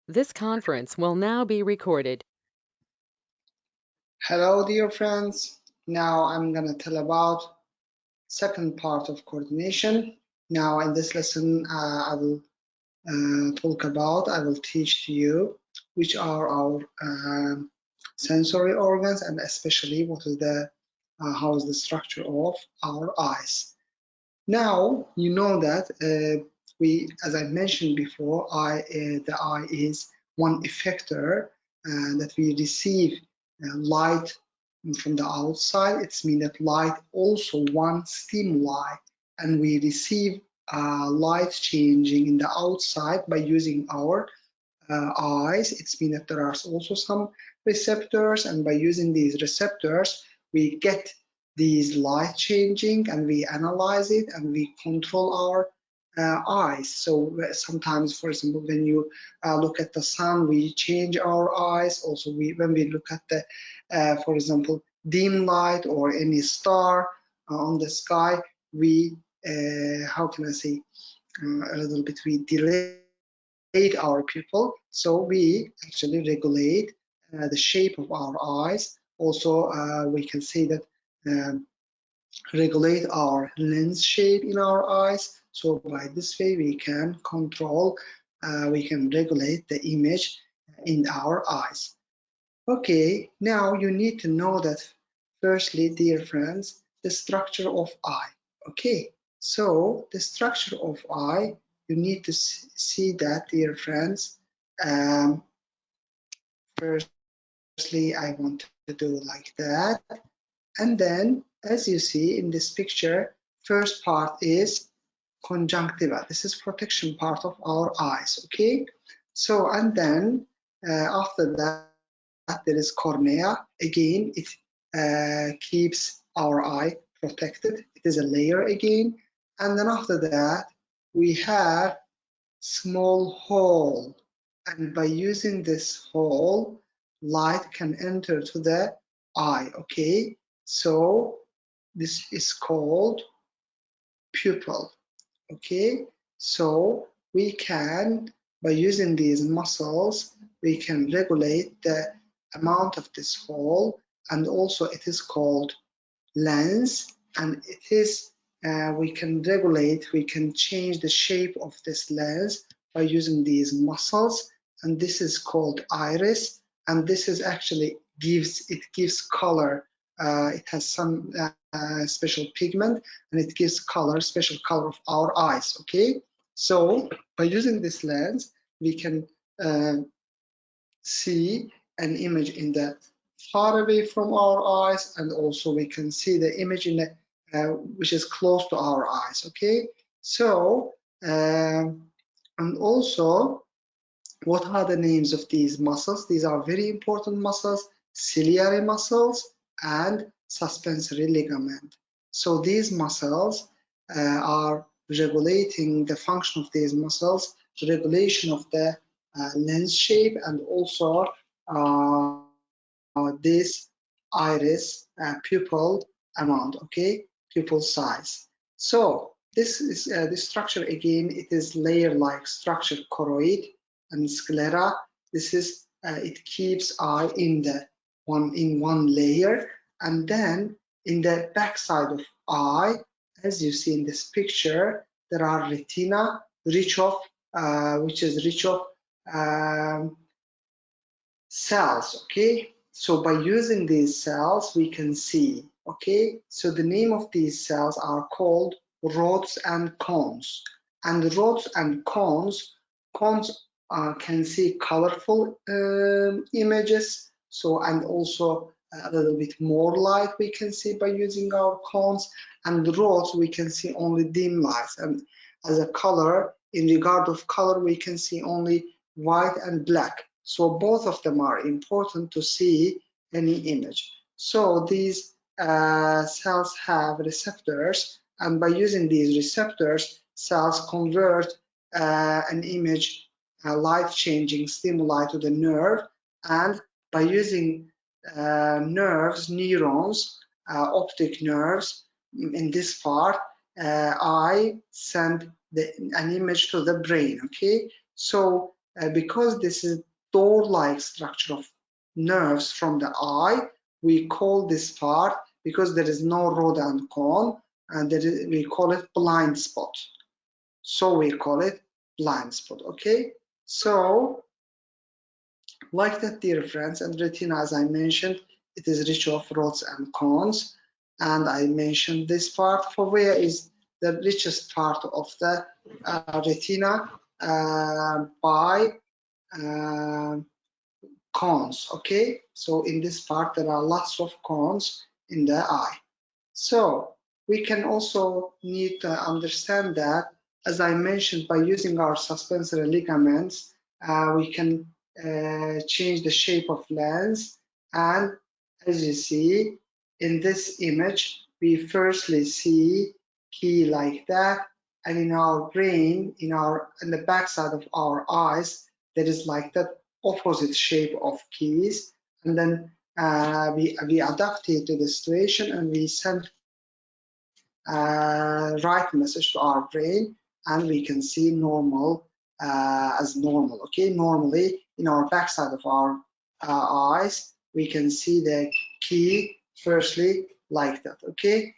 This conference will now be recorded. Hello, dear friends. Now I'm going to tell about second part of coordination. Now in this lesson, I will I will teach to you which are our sensory organs and especially how is the structure of our eyes. Now you know that as I mentioned before, the eye is one effector that we receive light from the outside. It's mean that light also one stimuli, and we receive light changing in the outside by using our eyes. It's mean that there are also some receptors, and by using these receptors, we get these light changing, and we analyze it, and we control our eyes. So sometimes, for example, when you look at the sun, we change our eyes. Also, when we look at the, for example, dim light or any star on the sky, we, how can I say, a little bit, we delay our pupil, so we actually regulate the shape of our eyes. Also, we can say that regulate our lens shape in our eyes. So by this way, we can control, we can regulate the image in our eyes. Okay, now you need to know that firstly, dear friends, the structure of eye. Okay, so the structure of eye, you need to see that, dear friends. Firstly, I want to do like that. And then, as you see in this picture, first part is conjunctiva. This is protection part of our eyes, okay? So, and then after that, there is cornea. Again, it keeps our eye protected. It is a layer again. And then after that, we have small hole. And by using this hole, light can enter to the eye, okay? So this is called pupil, okay? So we can, by using these muscles, we can regulate the amount of this hole, and also it is called lens, and it is we can regulate, we can change the shape of this lens by using these muscles, and this is called iris, and this is actually gives color. It has some special pigment, and it gives special color of our eyes. Okay, so by using this lens, we can see an image in the far away from our eyes, and also we can see the image in the which is close to our eyes. Okay, so and also, what are the names of these muscles? These are very important muscles: ciliary muscles and suspensory ligament. So these muscles are regulating the function of these muscles, the regulation of the lens shape, and also this iris pupil amount, okay, pupil size. So this is this structure again. It is layer-like structure, choroid and sclera. This is it keeps eye in one layer, and then in the back side of eye, as you see in this picture, there are retina, rich of which is rich of cells. Okay, so by using these cells, we can see. Okay, so the name of these cells are called rods and cones. And rods and cones can see colorful images. So, and also a little bit more light we can see by using our cones. And the rods, we can see only dim lights. And as a color, in regard of color, we can see only white and black. So both of them are important to see any image. So these cells have receptors, and by using these receptors, cells convert an image, light-changing stimuli to the nerve, and by using neurons, optic nerves, in this part, I send an image to the brain. Okay, so because this is door-like structure of nerves from the eye, we call this part, because there is no rod and cone, and we call it blind spot. So we call it blind spot. Okay, so like that, dear friends, and retina, as I mentioned, it is rich of rods and cones, and I mentioned this part. Fovea is the richest part of the retina by cones. Okay, so in this part there are lots of cones in the eye. So we can also need to understand that, as I mentioned, by using our suspensory ligaments, we can change the shape of lens. And as you see in this image, we firstly see key like that, and in our brain, in the back side of our eyes, there is like that opposite shape of keys, and then we adapt it to the situation, and we send right message to our brain, and we can see normal as normal. Okay, normally in our backside of our eyes, we can see the key firstly like that. Okay,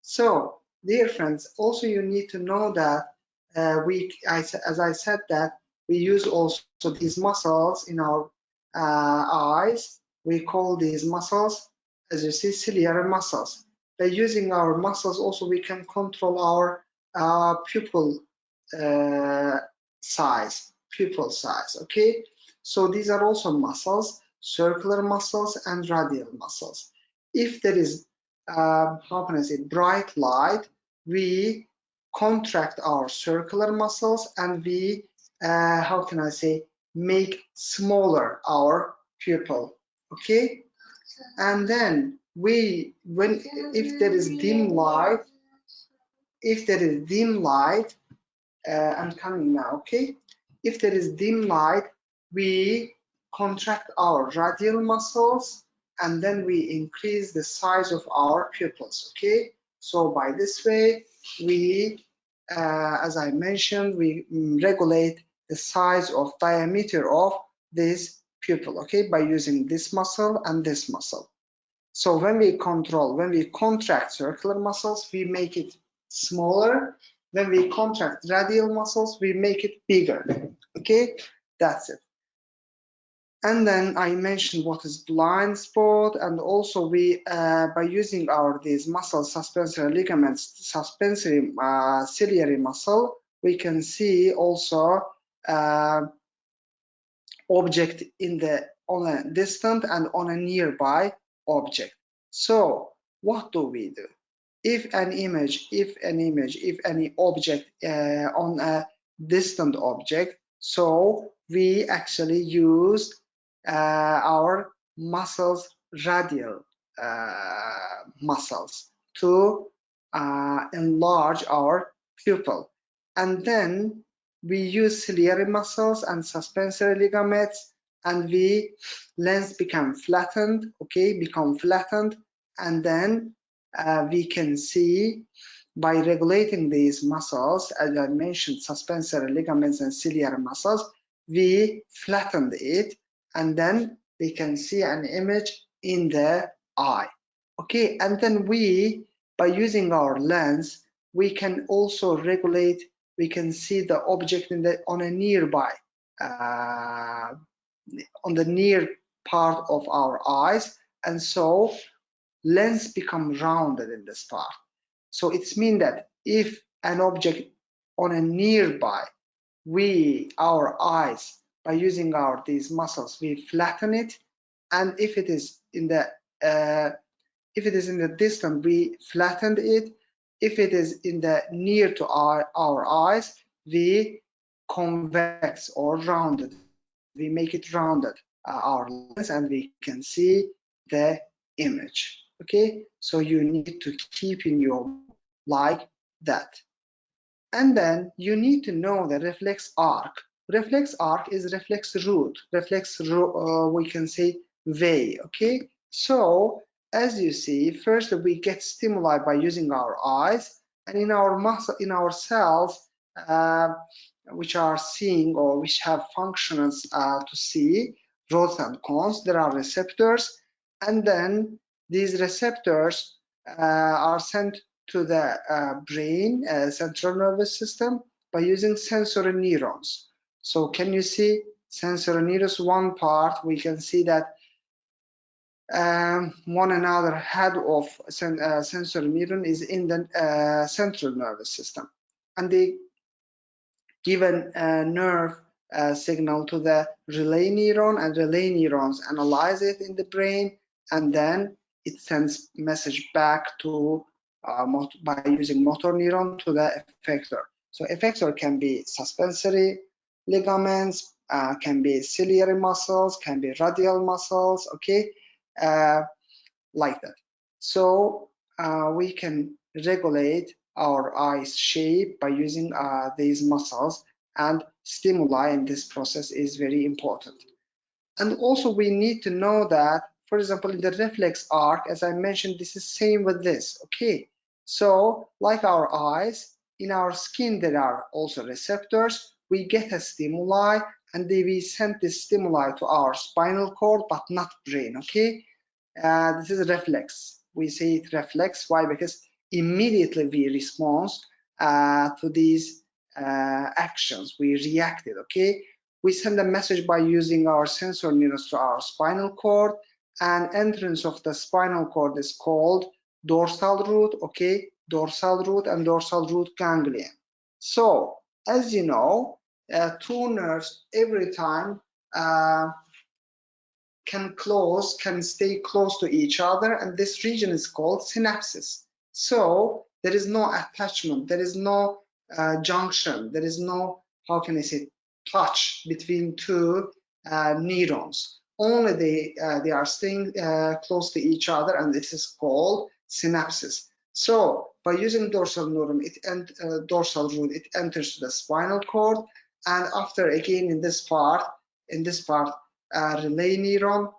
so dear friends, also you need to know that as I said, that we use also these muscles in our eyes. We call these muscles, as you see, ciliary muscles. By using our muscles, also we can control our pupil size. Okay, so these are also muscles, circular muscles and radial muscles. If there is how can I say, bright light, we contract our circular muscles, and we how can I say, make smaller our pupil. Okay, and then if there is dim light, I'm coming now. Okay, if there is dim light, we contract our radial muscles, and then we increase the size of our pupils. Okay, so by this way, we as I mentioned, we regulate the size of diameter of this pupil, okay, by using this muscle and this muscle. So when we contract circular muscles, we make it smaller. When we contract radial muscles, we make it bigger. Okay, that's it. And then I mentioned what is blind spot, and also we by using these muscles, suspensory ligaments, suspensory ciliary muscle, we can see also object on a distant and on a nearby object. So what do we do? If any object on a distant object, so we actually use our muscles, radial muscles, to enlarge our pupil. And then we use ciliary muscles and suspensory ligaments, and lens become flattened, okay, and then we can see, by regulating these muscles, as I mentioned, suspensory ligaments and ciliary muscles, we flattened it, and then we can see an image in the eye. Okay, and then by using our lens, we can also regulate, we can see the object on a nearby, on the near part of our eyes, and so lens become rounded in this part. So it's mean that if an object on a nearby, our eyes, by using these muscles, we flatten it, and if it is in the distant, we flattened it. If it is in the near to our eyes, we convex or rounded. We make it rounded, our lens, and we can see the image. Okay, so you need to keep in your mind like that. And then you need to know the reflex arc. Reflex arc is reflex root. We can say way. Okay, so as you see, first we get stimuli by using our eyes, and in our cells, which are seeing or which have functions to see, rods and cones. There are receptors, and then these receptors are sent to the brain, central nervous system, by using sensory neurons. So can you see sensory neurons? One part we can see that one another head of sensory neuron is in the central nervous system, and they give a nerve signal to the relay neuron, and relay neurons analyze it in the brain, and then it sends message back to by using motor neuron to the effector. So effector can be suspensory ligaments, can be ciliary muscles, can be radial muscles, okay, like that. So we can regulate our eye's shape by using these muscles, and stimuli in this process is very important. And also we need to know that, for example, in the reflex arc, as I mentioned, this is same with this, okay? So like our eyes, in our skin there are also receptors. We get a stimuli, and we send this stimuli to our spinal cord, but not brain, okay? This is a reflex. We say it reflex. Why? Because immediately we respond to these actions. We reacted, okay? We send a message by using our sensor neurons to our spinal cord, and entrance of the spinal cord is called dorsal root, okay? Dorsal root and dorsal root ganglion. So, as you know, two nerves every time can stay close to each other, and this region is called synapses. So there is no attachment, there is no junction, there is no, how can I say, touch between two neurons. Only they are staying close to each other, and this is called synapses. So by using dorsal neuron, dorsal root, it enters to the spinal cord, and after again in this part, relay neuron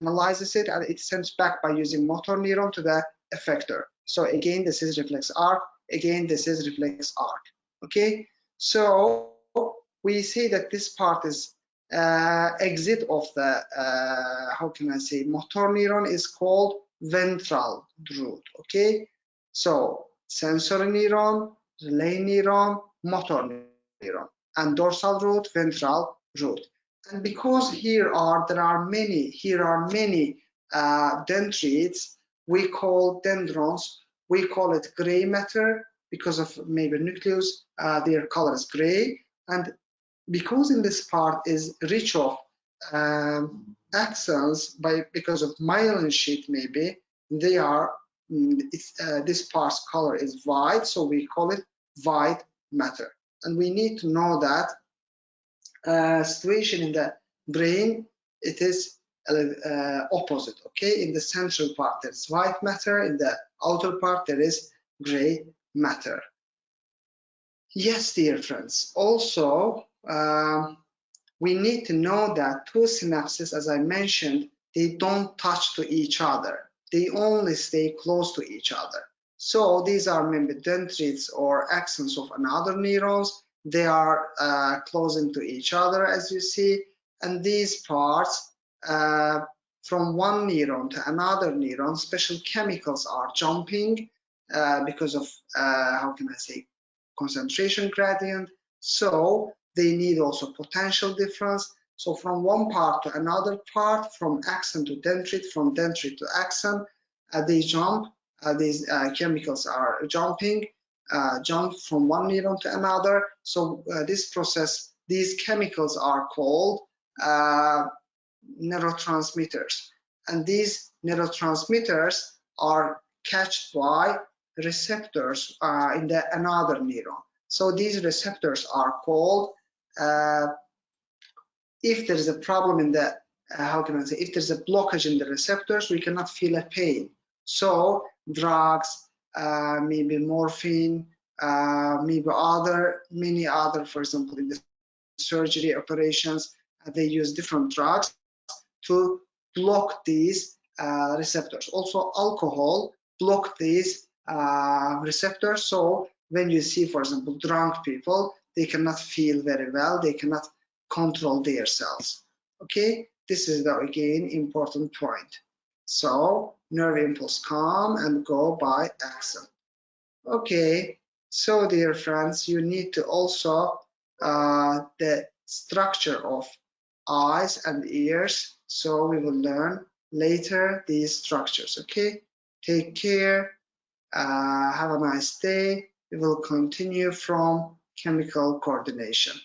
analyzes it, and it sends back by using motor neuron to the effector. So again, this is reflex arc. Again, this is reflex arc. Okay, so we say that this part is exit of the how can I say, motor neuron is called ventral root. Okay, so sensory neuron, relay neuron, motor neuron, and dorsal root, ventral root. And because there are many dendrites, we call dendrons, we call it gray matter because of maybe nucleus, their color is gray, and because in this part is rich of axons because of myelin sheath, maybe they are this part's color is white, so we call it white matter. And we need to know that situation in the brain, it is opposite, okay? In the central part there's white matter, in the outer part there is gray matter. Yes, dear friends, also we need to know that two synapses, as I mentioned, they don't touch to each other, they only stay close to each other. So these are maybe dendrites or axons of another neurons. They are closing to each other, as you see, and these parts from one neuron to another neuron, special chemicals are jumping because of how can I say, concentration gradient. So they need also potential difference. So from one part to another part, from axon to dendrite, from dendrite to axon, they jump. These chemicals are jumping, jump from one neuron to another. So this process, these chemicals are called neurotransmitters. And these neurotransmitters are catched by receptors in the another neuron. So these receptors are called, if there is a problem in the, how can I say, if there's a blockage in the receptors, we cannot feel a pain. So drugs, maybe morphine, maybe many other, for example, in the surgery operations, they use different drugs to block these receptors. Also, alcohol block these receptors. So when you see, for example, drunk people, they cannot feel very well, they cannot control their cells. Okay, this is the again important point. So nerve impulse come and go by axon. Okay, so dear friends, you need to also the structure of eyes and ears, so we will learn later these structures. Okay, take care, have a nice day. We will continue from chemical coordination.